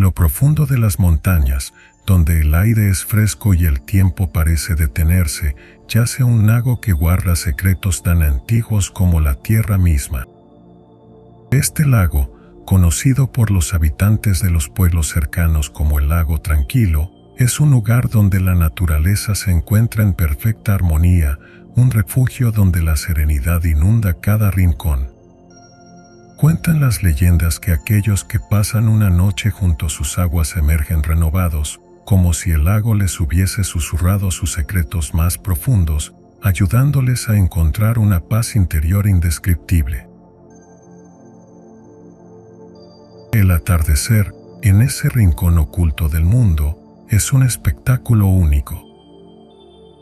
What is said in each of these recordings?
lo profundo de las montañas, donde el aire es fresco y el tiempo parece detenerse, yace un lago que guarda secretos tan antiguos como la tierra misma. Este lago, conocido por los habitantes de los pueblos cercanos como el Lago Tranquilo, es un lugar donde la naturaleza se encuentra en perfecta armonía, un refugio donde la serenidad inunda cada rincón. Cuentan las leyendas que aquellos que pasan una noche junto a sus aguas emergen renovados, como si el lago les hubiese susurrado sus secretos más profundos, ayudándoles a encontrar una paz interior indescriptible. El atardecer, en ese rincón oculto del mundo, es un espectáculo único.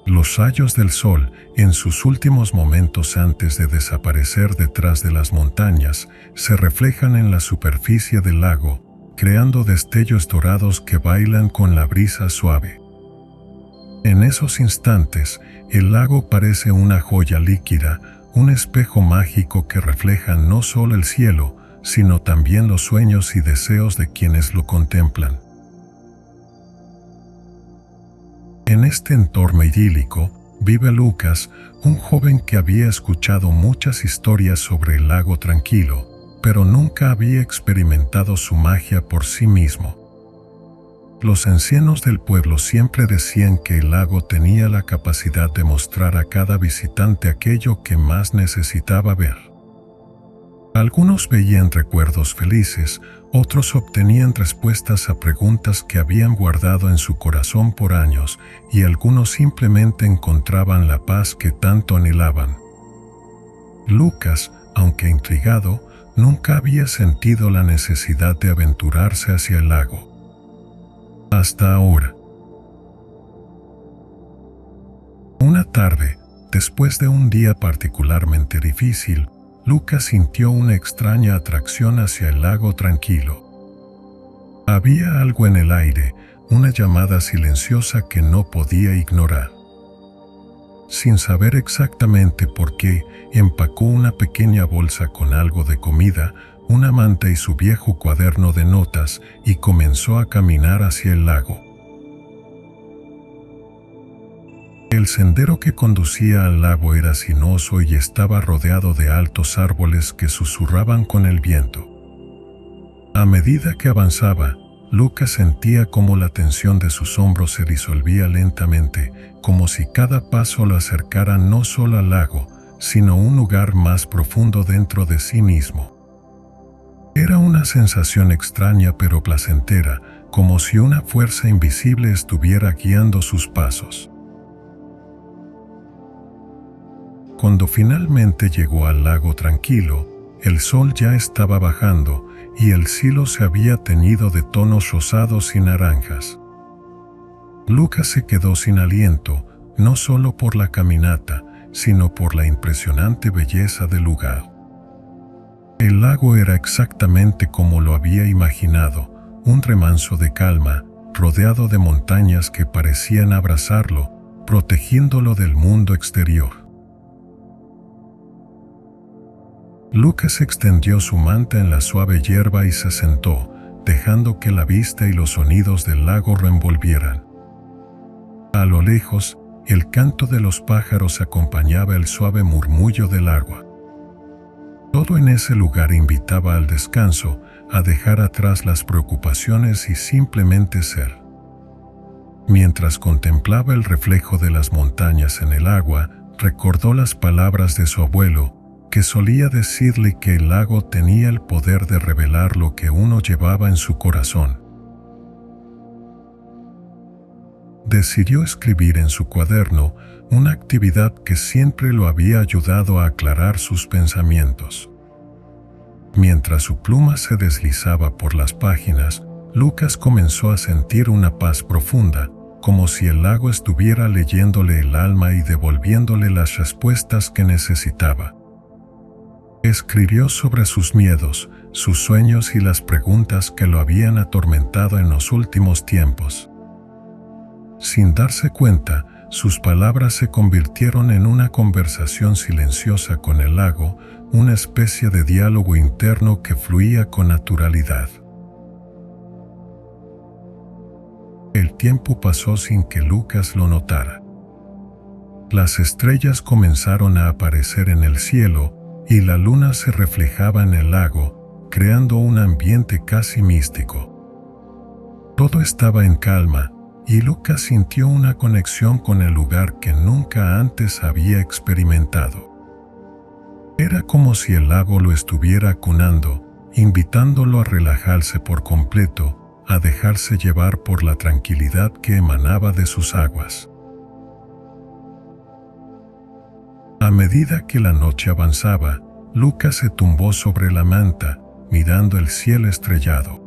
Los rayos del sol, en sus últimos momentos antes de desaparecer detrás de las montañas, se reflejan en la superficie del lago, creando destellos dorados que bailan con la brisa suave. En esos instantes, el lago parece una joya líquida, un espejo mágico que refleja no solo el cielo, sino también los sueños y deseos de quienes lo contemplan. En este entorno idílico, vive Lucas, un joven que había escuchado muchas historias sobre el Lago Tranquilo, pero nunca había experimentado su magia por sí mismo. Los ancianos del pueblo siempre decían que el lago tenía la capacidad de mostrar a cada visitante aquello que más necesitaba ver. Algunos veían recuerdos felices, otros obtenían respuestas a preguntas que habían guardado en su corazón por años, y algunos simplemente encontraban la paz que tanto anhelaban. Lucas, aunque intrigado, nunca había sentido la necesidad de aventurarse hacia el lago. Hasta ahora. Una tarde, después de un día particularmente difícil, Lucas sintió una extraña atracción hacia el Lago Tranquilo. Había algo en el aire, una llamada silenciosa que no podía ignorar. Sin saber exactamente por qué, empacó una pequeña bolsa con algo de comida, una manta y su viejo cuaderno de notas y comenzó a caminar hacia el lago. El sendero que conducía al lago era sinuoso y estaba rodeado de altos árboles que susurraban con el viento. A medida que avanzaba, Lucas sentía cómo la tensión de sus hombros se disolvía lentamente, como si cada paso lo acercara no solo al lago, sino a un lugar más profundo dentro de sí mismo. Era una sensación extraña pero placentera, como si una fuerza invisible estuviera guiando sus pasos. Cuando finalmente llegó al Lago Tranquilo, el sol ya estaba bajando y el cielo se había teñido de tonos rosados y naranjas. Lucas se quedó sin aliento, no solo por la caminata, sino por la impresionante belleza del lugar. El lago era exactamente como lo había imaginado, un remanso de calma, rodeado de montañas que parecían abrazarlo, protegiéndolo del mundo exterior. Lucas extendió su manta en la suave hierba y se sentó, dejando que la vista y los sonidos del lago lo envolvieran. A lo lejos, el canto de los pájaros acompañaba el suave murmullo del agua. Todo en ese lugar invitaba al descanso, a dejar atrás las preocupaciones y simplemente ser. Mientras contemplaba el reflejo de las montañas en el agua, recordó las palabras de su abuelo, que solía decirle que el lago tenía el poder de revelar lo que uno llevaba en su corazón. Decidió escribir en su cuaderno, una actividad que siempre lo había ayudado a aclarar sus pensamientos. Mientras su pluma se deslizaba por las páginas, Lucas comenzó a sentir una paz profunda, como si el lago estuviera leyéndole el alma y devolviéndole las respuestas que necesitaba. Escribió sobre sus miedos, sus sueños y las preguntas que lo habían atormentado en los últimos tiempos. Sin darse cuenta, sus palabras se convirtieron en una conversación silenciosa con el lago, una especie de diálogo interno que fluía con naturalidad. el tiempo pasó sin que Lucas lo notara. Las estrellas comenzaron a aparecer en el cielo y la luna se reflejaba en el lago, creando un ambiente casi místico. Todo estaba en calma y Lucas sintió una conexión con el lugar que nunca antes había experimentado. Era como si el lago lo estuviera acunando, invitándolo a relajarse por completo, a dejarse llevar por la tranquilidad que emanaba de sus aguas. A medida que la noche avanzaba, Lucas se tumbó sobre la manta, mirando el cielo estrellado.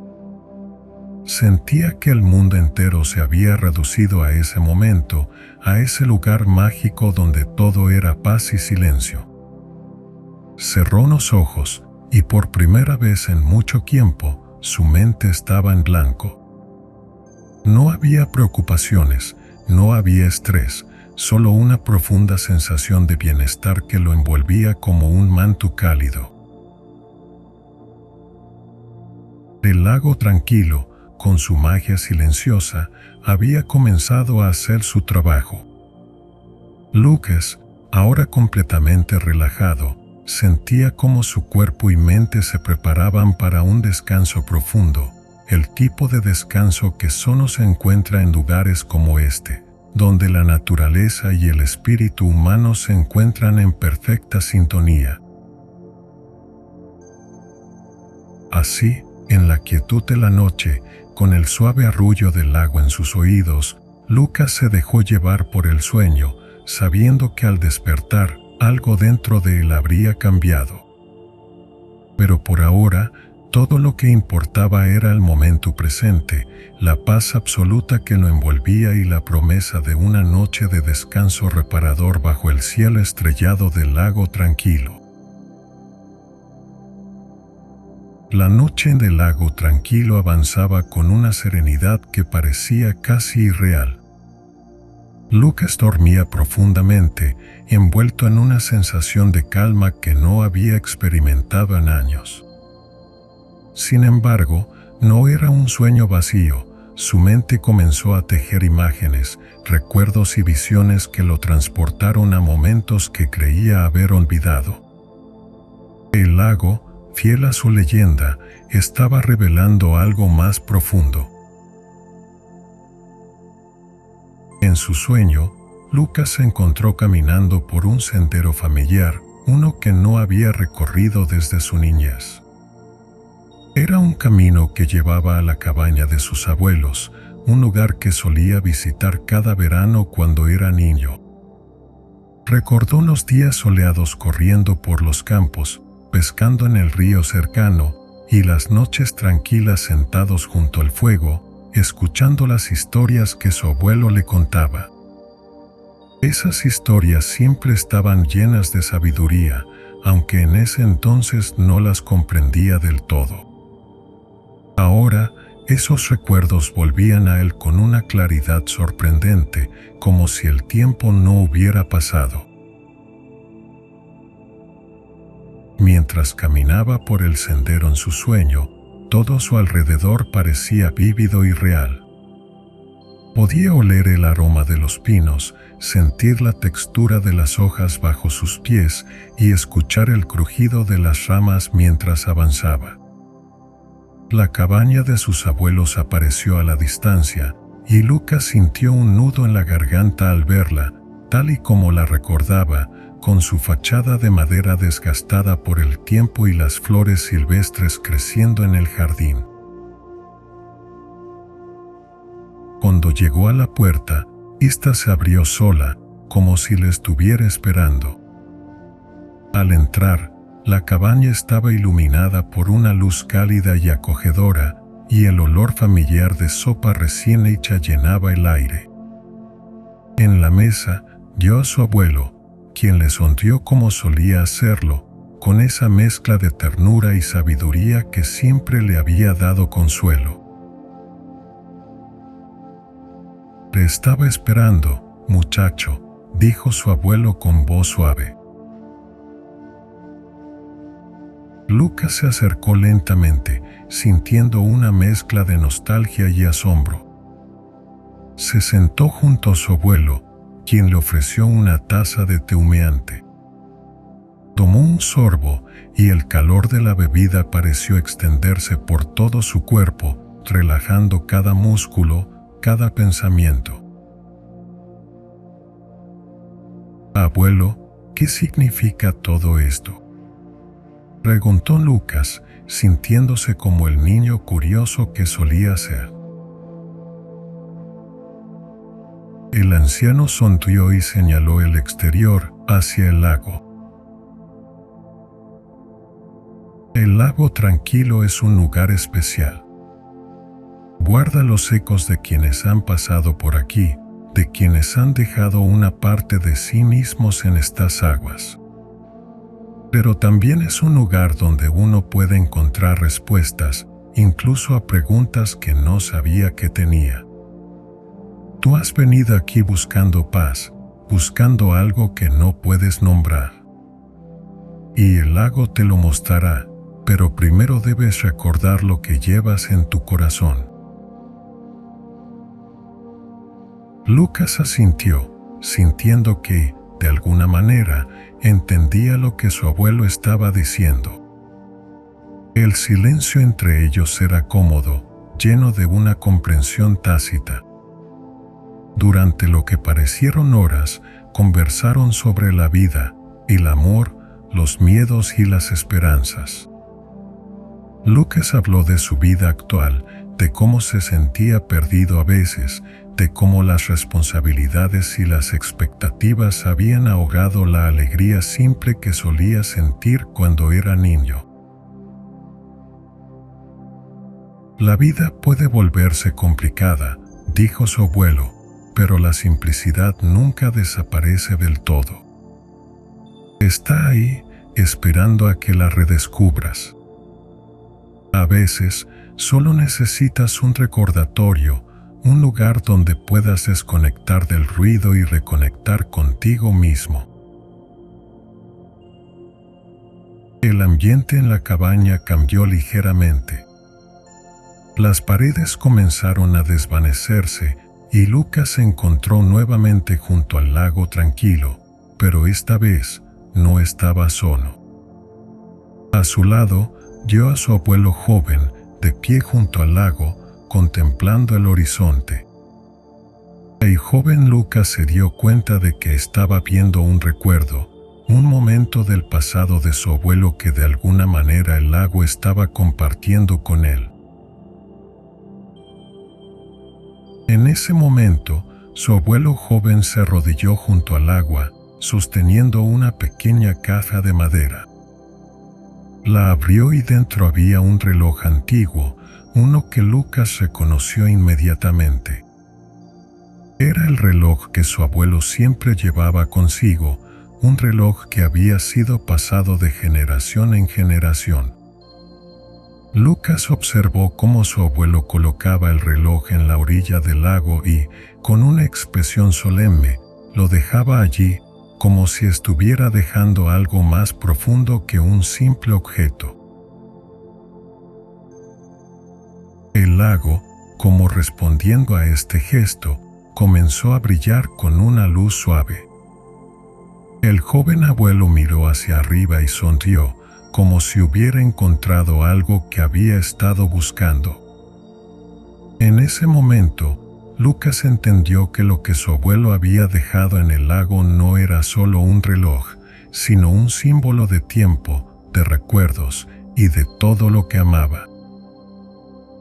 Sentía que el mundo entero se había reducido a ese momento, a ese lugar mágico donde todo era paz y silencio. Cerró los ojos y por primera vez en mucho tiempo su mente estaba en blanco. No había preocupaciones, no había estrés, solo una profunda sensación de bienestar que lo envolvía como un manto cálido. El lago tranquilo, con su magia silenciosa, había comenzado a hacer su trabajo. Lucas, ahora completamente relajado, sentía como su cuerpo y mente se preparaban para un descanso profundo, el tipo de descanso que solo se encuentra en lugares como este, donde la naturaleza y el espíritu humano se encuentran en perfecta sintonía. Así, en la quietud de la noche, con el suave arrullo del lago en sus oídos, Lucas se dejó llevar por el sueño, sabiendo que al despertar, algo dentro de él habría cambiado. Pero por ahora, todo lo que importaba era el momento presente, la paz absoluta que lo envolvía y la promesa de una noche de descanso reparador bajo el cielo estrellado del lago tranquilo. La noche del lago tranquilo avanzaba con una serenidad que parecía casi irreal. Lucas dormía profundamente, envuelto en una sensación de calma que no había experimentado en años. Sin embargo, no era un sueño vacío. Su mente comenzó a tejer imágenes, recuerdos y visiones que lo transportaron a momentos que creía haber olvidado. El lago, fiel a su leyenda, estaba revelando algo más profundo. En su sueño, Lucas se encontró caminando por un sendero familiar, uno que no había recorrido desde su niñez. Era un camino que llevaba a la cabaña de sus abuelos, un lugar que solía visitar cada verano cuando era niño. Recordó los días soleados corriendo por los campos, pescando en el río cercano, y las noches tranquilas sentados junto al fuego, escuchando las historias que su abuelo le contaba. Esas historias siempre estaban llenas de sabiduría, aunque en ese entonces no las comprendía del todo. Ahora, esos recuerdos volvían a él con una claridad sorprendente, como si el tiempo no hubiera pasado. Mientras caminaba por el sendero en su sueño, todo a su alrededor parecía vívido y real. Podía oler el aroma de los pinos, sentir la textura de las hojas bajo sus pies y escuchar el crujido de las ramas mientras avanzaba. La cabaña de sus abuelos apareció a la distancia, y Lucas sintió un nudo en la garganta al verla, tal y como la recordaba, con su fachada de madera desgastada por el tiempo y las flores silvestres creciendo en el jardín. Cuando llegó a la puerta, ésta se abrió sola, como si le estuviera esperando. Al entrar, la cabaña estaba iluminada por una luz cálida y acogedora, y el olor familiar de sopa recién hecha llenaba el aire. En la mesa, vio a su abuelo, quien le sonrió como solía hacerlo, con esa mezcla de ternura y sabiduría que siempre le había dado consuelo. «Le estaba esperando, muchacho», dijo su abuelo con voz suave. Lucas se acercó lentamente, sintiendo una mezcla de nostalgia y asombro. Se sentó junto a su abuelo, quien le ofreció una taza de té humeante. Tomó un sorbo y el calor de la bebida pareció extenderse por todo su cuerpo, relajando cada músculo, cada pensamiento. «Abuelo, ¿qué significa todo esto?», preguntó Lucas, sintiéndose como el niño curioso que solía ser. El anciano sonrió y señaló el exterior, hacia el lago. El lago tranquilo es un lugar especial. Guarda los ecos de quienes han pasado por aquí, de quienes han dejado una parte de sí mismos en estas aguas. Pero también es un lugar donde uno puede encontrar respuestas, incluso a preguntas que no sabía que tenía. Tú has venido aquí buscando paz, buscando algo que no puedes nombrar. Y el lago te lo mostrará, pero primero debes recordar lo que llevas en tu corazón. Lucas asintió, sintiendo que, de alguna manera, entendía lo que su abuelo estaba diciendo. El silencio entre ellos era cómodo, lleno de una comprensión tácita. Durante lo que parecieron horas, conversaron sobre la vida, el amor, los miedos y las esperanzas. Lucas habló de su vida actual, de cómo se sentía perdido a veces, de cómo las responsabilidades y las expectativas habían ahogado la alegría simple que solía sentir cuando era niño. La vida puede volverse complicada, dijo su abuelo, pero la simplicidad nunca desaparece del todo. Está ahí, esperando a que la redescubras. A veces, solo necesitas un recordatorio, un lugar donde puedas desconectar del ruido y reconectar contigo mismo. El ambiente en la cabaña cambió ligeramente. Las paredes comenzaron a desvanecerse y Lucas se encontró nuevamente junto al lago tranquilo, pero esta vez no estaba solo. A su lado, vio a su abuelo joven, de pie junto al lago, contemplando el horizonte. El joven Lucas se dio cuenta de que estaba viendo un recuerdo, un momento del pasado de su abuelo que de alguna manera el lago estaba compartiendo con él. En ese momento, su abuelo joven se arrodilló junto al agua, sosteniendo una pequeña caja de madera. La abrió y dentro había un reloj antiguo, uno que Lucas reconoció inmediatamente. Era el reloj que su abuelo siempre llevaba consigo, un reloj que había sido pasado de generación en generación. Lucas observó cómo su abuelo colocaba el reloj en la orilla del lago y, con una expresión solemne, lo dejaba allí, como si estuviera dejando algo más profundo que un simple objeto. El lago, como respondiendo a este gesto, comenzó a brillar con una luz suave. El joven abuelo miró hacia arriba y sonrió, como si hubiera encontrado algo que había estado buscando. En ese momento, Lucas entendió que lo que su abuelo había dejado en el lago no era solo un reloj, sino un símbolo de tiempo, de recuerdos y de todo lo que amaba.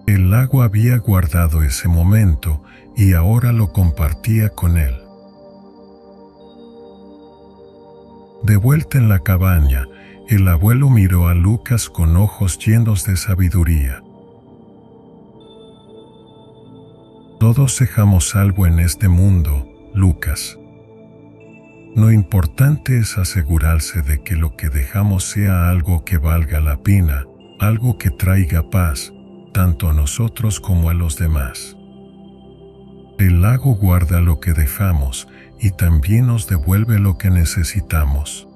El lago había guardado ese momento y ahora lo compartía con él. De vuelta en la cabaña, el abuelo miró a Lucas con ojos llenos de sabiduría. Todos dejamos algo en este mundo, Lucas. Lo importante es asegurarse de que lo que dejamos sea algo que valga la pena, algo que traiga paz, tanto a nosotros como a los demás. El lago guarda lo que dejamos y también nos devuelve lo que necesitamos.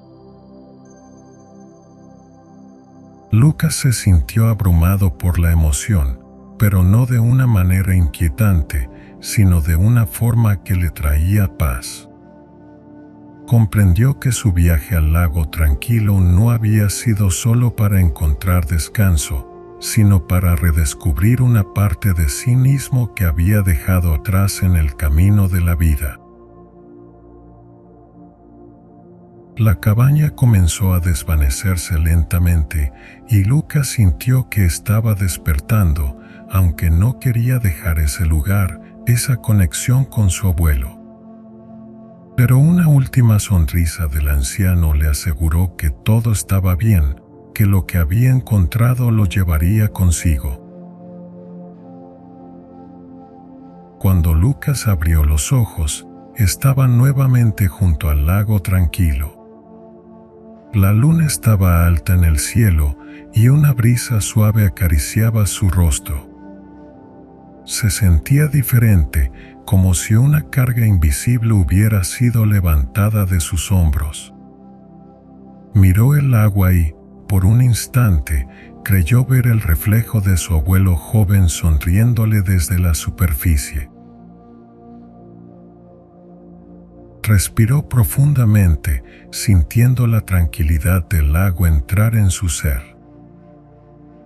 Lucas se sintió abrumado por la emoción, pero no de una manera inquietante, sino de una forma que le traía paz. Comprendió que su viaje al lago tranquilo no había sido solo para encontrar descanso, sino para redescubrir una parte de sí mismo que había dejado atrás en el camino de la vida. La cabaña comenzó a desvanecerse lentamente y Lucas sintió que estaba despertando, aunque no quería dejar ese lugar, esa conexión con su abuelo. Pero una última sonrisa del anciano le aseguró que todo estaba bien, que lo que había encontrado lo llevaría consigo. Cuando Lucas abrió los ojos, estaba nuevamente junto al lago tranquilo. La luna estaba alta en el cielo y una brisa suave acariciaba su rostro. Se sentía diferente, como si una carga invisible hubiera sido levantada de sus hombros. Miró el agua y, por un instante, creyó ver el reflejo de su abuelo joven sonriéndole desde la superficie. Respiró profundamente, sintiendo la tranquilidad del lago entrar en su ser.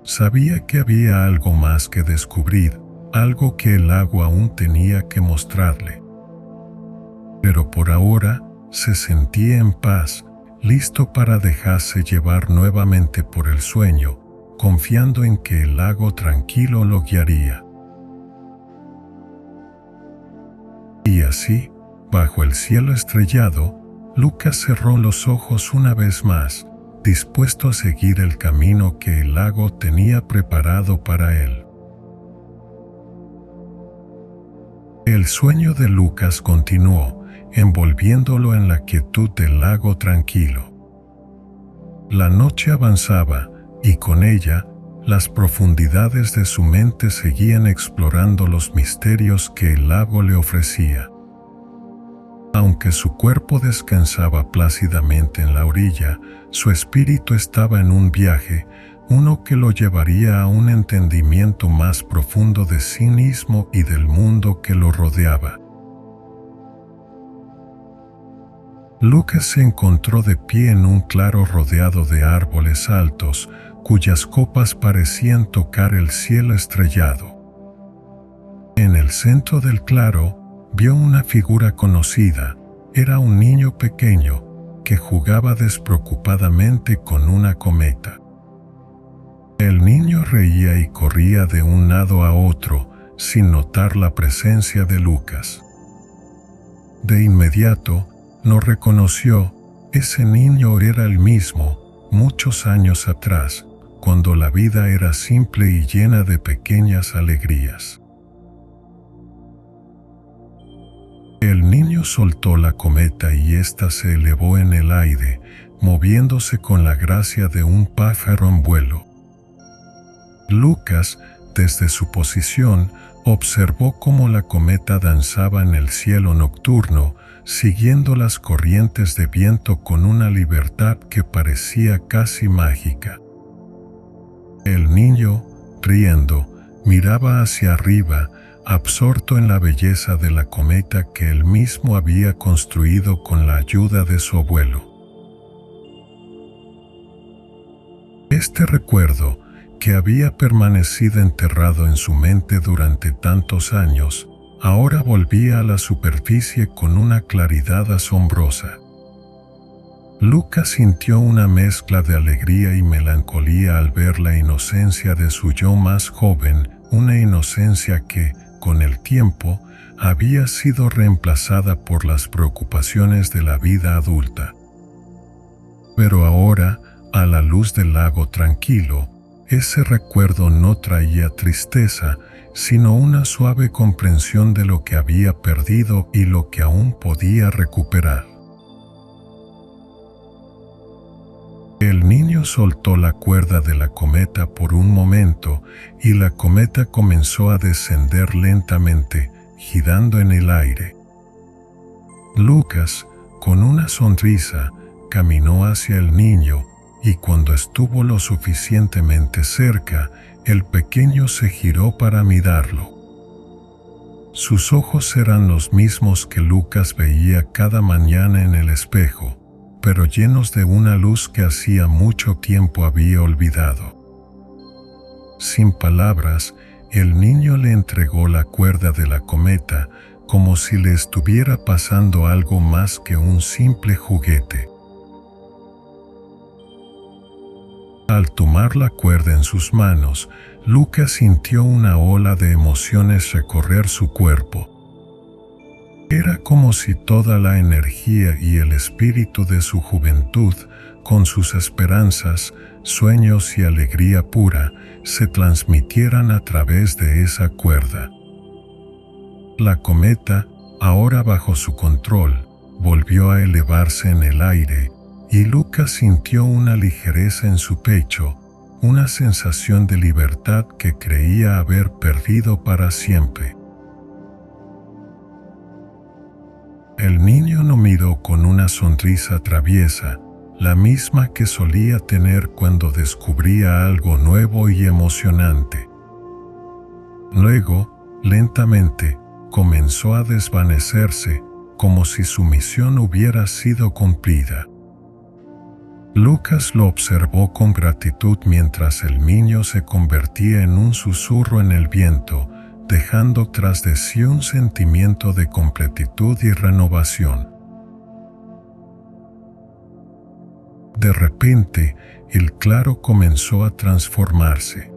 Sabía que había algo más que descubrir, algo que el lago aún tenía que mostrarle. Pero por ahora se sentía en paz, listo para dejarse llevar nuevamente por el sueño, confiando en que el lago tranquilo lo guiaría. Y así, bajo el cielo estrellado, Lucas cerró los ojos una vez más, dispuesto a seguir el camino que el lago tenía preparado para él. El sueño de Lucas continuó, envolviéndolo en la quietud del lago tranquilo. La noche avanzaba, y con ella, las profundidades de su mente seguían explorando los misterios que el lago le ofrecía. Aunque su cuerpo descansaba plácidamente en la orilla, su espíritu estaba en un viaje, uno que lo llevaría a un entendimiento más profundo de sí mismo y del mundo que lo rodeaba. Lucas se encontró de pie en un claro rodeado de árboles altos, cuyas copas parecían tocar el cielo estrellado. En el centro del claro, vio una figura conocida. Era un niño pequeño que jugaba despreocupadamente con una cometa. El niño reía y corría de un lado a otro sin notar la presencia de Lucas. De inmediato, lo reconoció. Ese niño era el mismo, muchos años atrás, cuando la vida era simple y llena de pequeñas alegrías. El niño soltó la cometa y ésta se elevó en el aire, moviéndose con la gracia de un pájaro en vuelo. Lucas, desde su posición, observó cómo la cometa danzaba en el cielo nocturno, siguiendo las corrientes de viento con una libertad que parecía casi mágica. El niño, riendo, miraba hacia arriba, absorto en la belleza de la cometa que él mismo había construido con la ayuda de su abuelo. Este recuerdo, que había permanecido enterrado en su mente durante tantos años, ahora volvía a la superficie con una claridad asombrosa. Lucas sintió una mezcla de alegría y melancolía al ver la inocencia de su yo más joven, una inocencia que, con el tiempo, había sido reemplazada por las preocupaciones de la vida adulta. Pero ahora, a la luz del lago tranquilo, ese recuerdo no traía tristeza, sino una suave comprensión de lo que había perdido y lo que aún podía recuperar. El niño soltó la cuerda de la cometa por un momento y la cometa comenzó a descender lentamente, girando en el aire. Lucas, con una sonrisa, caminó hacia el niño y cuando estuvo lo suficientemente cerca, el pequeño se giró para mirarlo. Sus ojos eran los mismos que Lucas veía cada mañana en el espejo, pero llenos de una luz que hacía mucho tiempo había olvidado. Sin palabras, el niño le entregó la cuerda de la cometa como si le estuviera pasando algo más que un simple juguete. Al tomar la cuerda en sus manos, Lucas sintió una ola de emociones recorrer su cuerpo. Era como si toda la energía y el espíritu de su juventud, con sus esperanzas, sueños y alegría pura, se transmitieran a través de esa cuerda. La cometa, ahora bajo su control, volvió a elevarse en el aire, y Lucas sintió una ligereza en su pecho, una sensación de libertad que creía haber perdido para siempre. El niño lo miró con una sonrisa traviesa, la misma que solía tener cuando descubría algo nuevo y emocionante. Luego, lentamente, comenzó a desvanecerse, como si su misión hubiera sido cumplida. Lucas lo observó con gratitud mientras el niño se convertía en un susurro en el viento, dejando tras de sí un sentimiento de completitud y renovación. De repente, el claro comenzó a transformarse.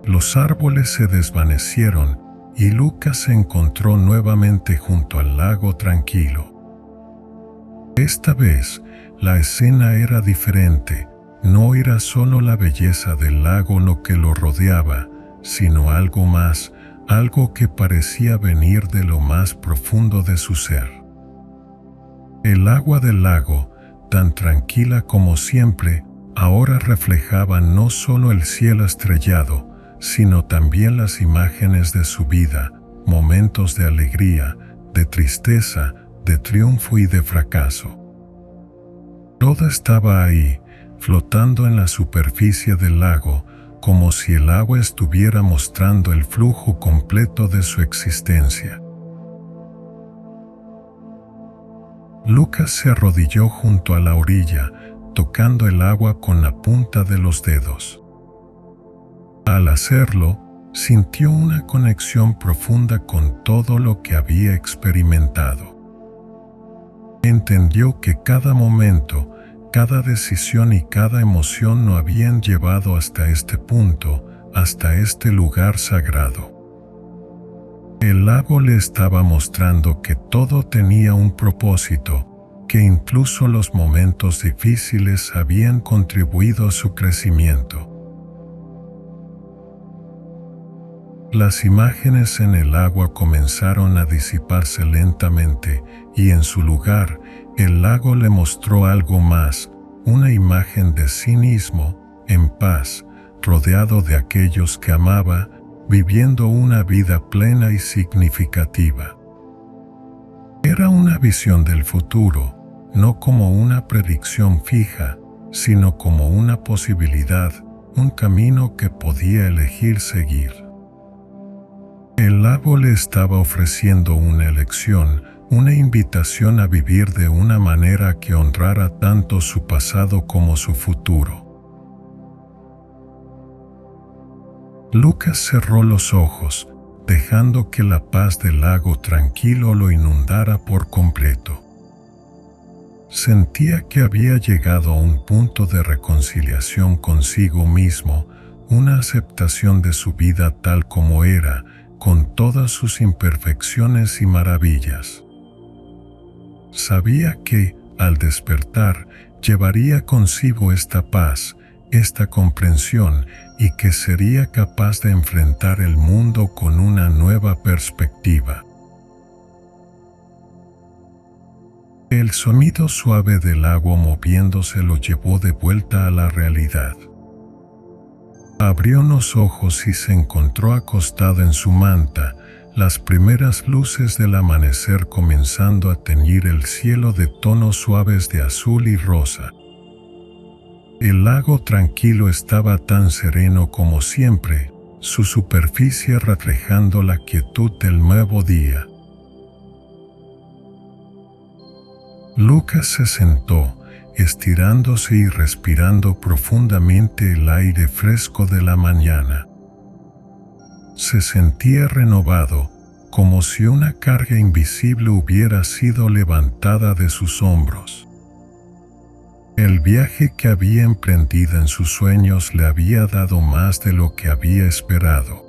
Los árboles se desvanecieron y Lucas se encontró nuevamente junto al lago tranquilo. Esta vez, la escena era diferente. No era solo la belleza del lago lo que lo rodeaba, sino algo más, algo que parecía venir de lo más profundo de su ser. El agua del lago, tan tranquila como siempre, ahora reflejaba no solo el cielo estrellado, sino también las imágenes de su vida, momentos de alegría, de tristeza, de triunfo y de fracaso. Todo estaba ahí, flotando en la superficie del lago, como si el agua estuviera mostrando el flujo completo de su existencia. Lucas se arrodilló junto a la orilla, tocando el agua con la punta de los dedos. Al hacerlo, sintió una conexión profunda con todo lo que había experimentado. Entendió que cada momento, cada decisión y cada emoción lo habían llevado hasta este punto, hasta este lugar sagrado. El lago le estaba mostrando que todo tenía un propósito, que incluso los momentos difíciles habían contribuido a su crecimiento. Las imágenes en el agua comenzaron a disiparse lentamente, y en su lugar, el lago le mostró algo más, una imagen de sí mismo, en paz, rodeado de aquellos que amaba, viviendo una vida plena y significativa. Era una visión del futuro, no como una predicción fija, sino como una posibilidad, un camino que podía elegir seguir. El lago le estaba ofreciendo una elección, una invitación a vivir de una manera que honrara tanto su pasado como su futuro. Lucas cerró los ojos, dejando que la paz del lago tranquilo lo inundara por completo. Sentía que había llegado a un punto de reconciliación consigo mismo, una aceptación de su vida tal como era, con todas sus imperfecciones y maravillas. Sabía que, al despertar, llevaría consigo esta paz, esta comprensión, y que sería capaz de enfrentar el mundo con una nueva perspectiva. El sonido suave del agua moviéndose lo llevó de vuelta a la realidad. Abrió los ojos y se encontró acostado en su manta, las primeras luces del amanecer comenzando a teñir el cielo de tonos suaves de azul y rosa. El lago tranquilo estaba tan sereno como siempre, su superficie reflejando la quietud del nuevo día. Lucas se sentó, estirándose y respirando profundamente el aire fresco de la mañana. Se sentía renovado, como si una carga invisible hubiera sido levantada de sus hombros. El viaje que había emprendido en sus sueños le había dado más de lo que había esperado.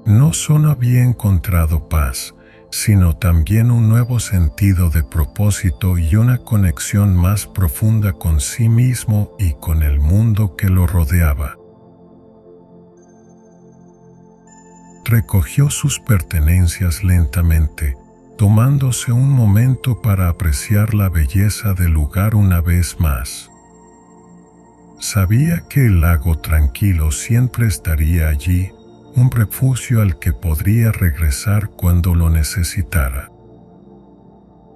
No solo había encontrado paz, sino también un nuevo sentido de propósito y una conexión más profunda con sí mismo y con el mundo que lo rodeaba. Recogió sus pertenencias lentamente, tomándose un momento para apreciar la belleza del lugar una vez más. Sabía que el lago tranquilo siempre estaría allí, un refugio al que podría regresar cuando lo necesitara.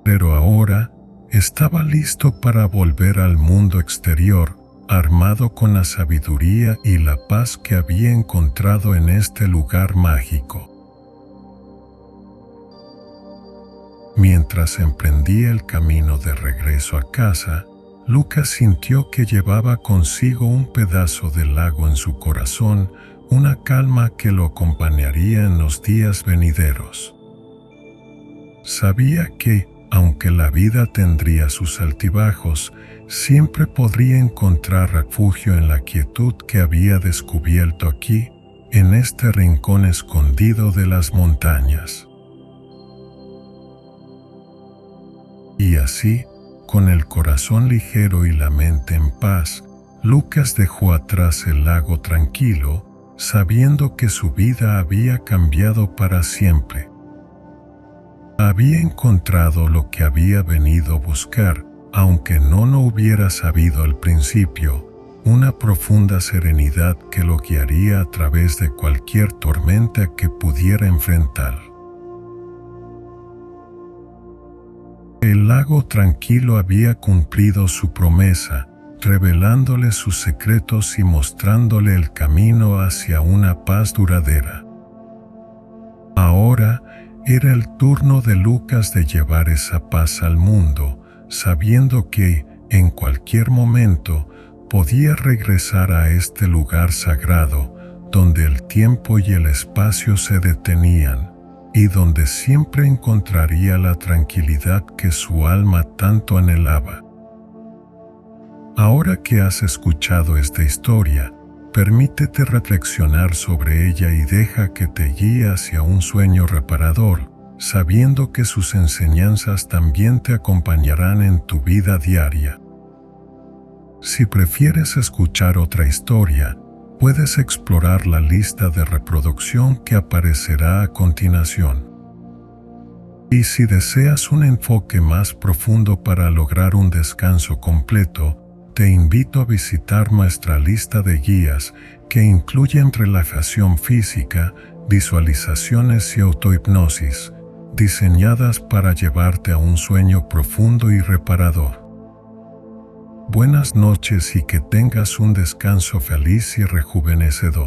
Pero ahora estaba listo para volver al mundo exterior, armado con la sabiduría y la paz que había encontrado en este lugar mágico. Mientras emprendía el camino de regreso a casa, Lucas sintió que llevaba consigo un pedazo del lago en su corazón, una calma que lo acompañaría en los días venideros. Sabía que, aunque la vida tendría sus altibajos, siempre podría encontrar refugio en la quietud que había descubierto aquí, en este rincón escondido de las montañas. Y así, con el corazón ligero y la mente en paz, Lucas dejó atrás el lago tranquilo, sabiendo que su vida había cambiado para siempre. Había encontrado lo que había venido a buscar, aunque no lo hubiera sabido al principio, una profunda serenidad que lo guiaría a través de cualquier tormenta que pudiera enfrentar. El lago tranquilo había cumplido su promesa, revelándole sus secretos y mostrándole el camino hacia una paz duradera. Ahora era el turno de Lucas de llevar esa paz al mundo, sabiendo que, en cualquier momento, podía regresar a este lugar sagrado, donde el tiempo y el espacio se detenían, y donde siempre encontraría la tranquilidad que su alma tanto anhelaba. Ahora que has escuchado esta historia, permítete reflexionar sobre ella y deja que te guíe hacia un sueño reparador, sabiendo que sus enseñanzas también te acompañarán en tu vida diaria. Si prefieres escuchar otra historia, puedes explorar la lista de reproducción que aparecerá a continuación. Y si deseas un enfoque más profundo para lograr un descanso completo, te invito a visitar nuestra lista de guías que incluyen relajación física, visualizaciones y autohipnosis, diseñadas para llevarte a un sueño profundo y reparador. Buenas noches y que tengas un descanso feliz y rejuvenecedor.